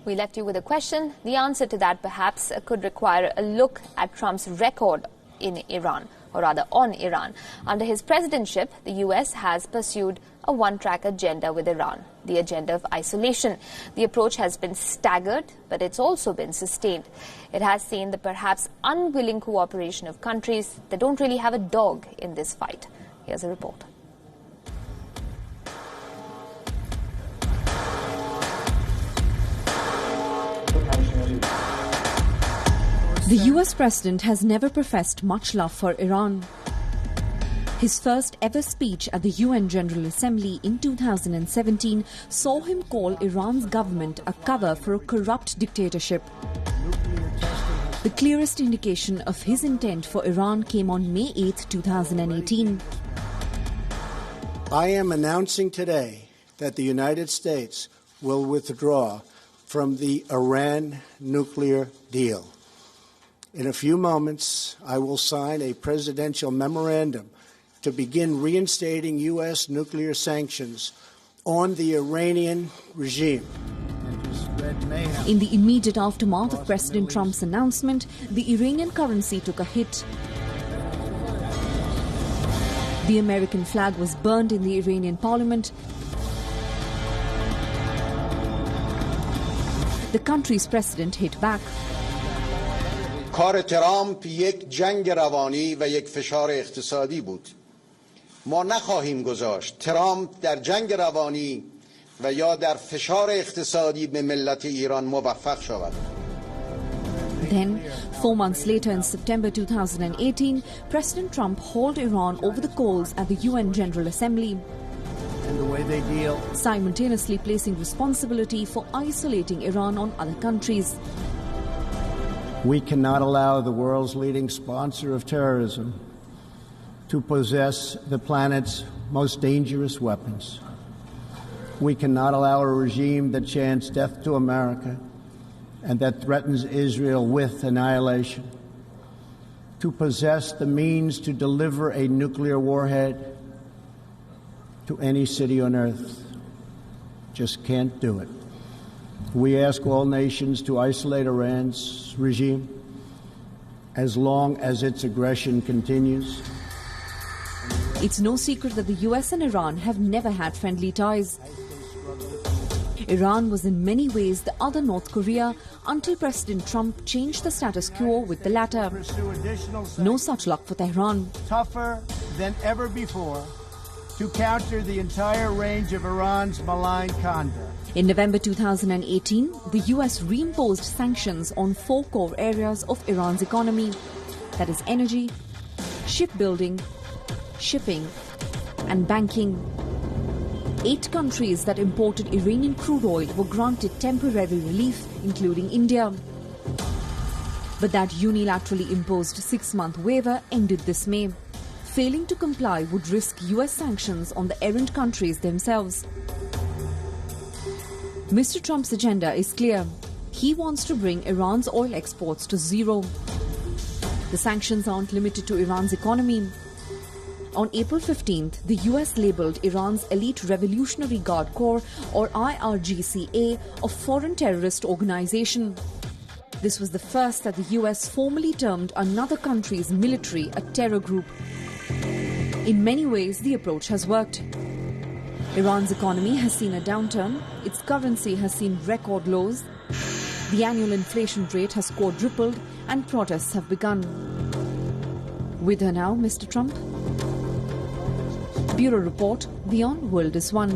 We left you with a question. The answer to that perhaps could require a look at Trump's record in Iran, or rather on Iran. Under his presidentship, the US has pursued a one-track agenda with Iran, the agenda of isolation. The approach has been staggered, but it's also been sustained. It has seen the perhaps unwilling cooperation of countries that don't really have a dog in this fight. Here's a report. The US president has never professed much love for Iran. His first ever speech at the UN General Assembly in 2017 saw him call Iran's government a cover for a corrupt dictatorship. The clearest indication of his intent for Iran came on May 8, 2018. I am announcing today that the United States will withdraw from the Iran nuclear deal. In a few moments, I will sign a presidential memorandum to begin reinstating U.S. nuclear sanctions on the Iranian regime. In the immediate aftermath of President Trump's announcement, the Iranian currency took a hit. The American flag was burned in the Iranian parliament. The country's president hit back. کار ترامپ یک جنگ روانی و یک فشار اقتصادی بود. ما نخواهیم گذاشت ترامپ در جنگ روانی و یا در فشار اقتصادی به ملت ایران موفق شود. Then, 4 months later in September 2018, President Trump hauled Iran over the coals at the UN General Assembly, simultaneously placing responsibility for isolating Iran on other countries. We cannot allow the world's leading sponsor of terrorism to possess the planet's most dangerous weapons. We cannot allow a regime that chants death to America and that threatens Israel with annihilation to possess the means to deliver a nuclear warhead to any city on earth. Just can't do it. We ask all nations to isolate Iran's regime as long as its aggression continues. It's no secret that the US and Iran have never had friendly ties. Iran was in many ways the other North Korea until President Trump changed the status quo with the latter. No such luck for Tehran. Tougher than ever before to counter the entire range of Iran's malign conduct. In November 2018, the US reimposed sanctions on 4 core areas of Iran's economy, that is energy, shipbuilding, shipping, and banking. 8 countries that imported Iranian crude oil were granted temporary relief, including India. But that unilaterally imposed 6-month waiver ended this May. Failing to comply would risk US sanctions on the errant countries themselves. Mr. Trump's agenda is clear. He wants to bring Iran's oil exports to zero. The sanctions aren't limited to Iran's economy. On April 15th, the US labelled Iran's Elite Revolutionary Guard Corps, or IRGC-A, a foreign terrorist organization. This was the first that the US formally termed another country's military a terror group. In many ways, the approach has worked. Iran's economy has seen a downturn, its currency has seen record lows, the annual inflation rate has quadrupled, and protests have begun. Whither now, Mr. Trump? Bureau Report, WION, World is One.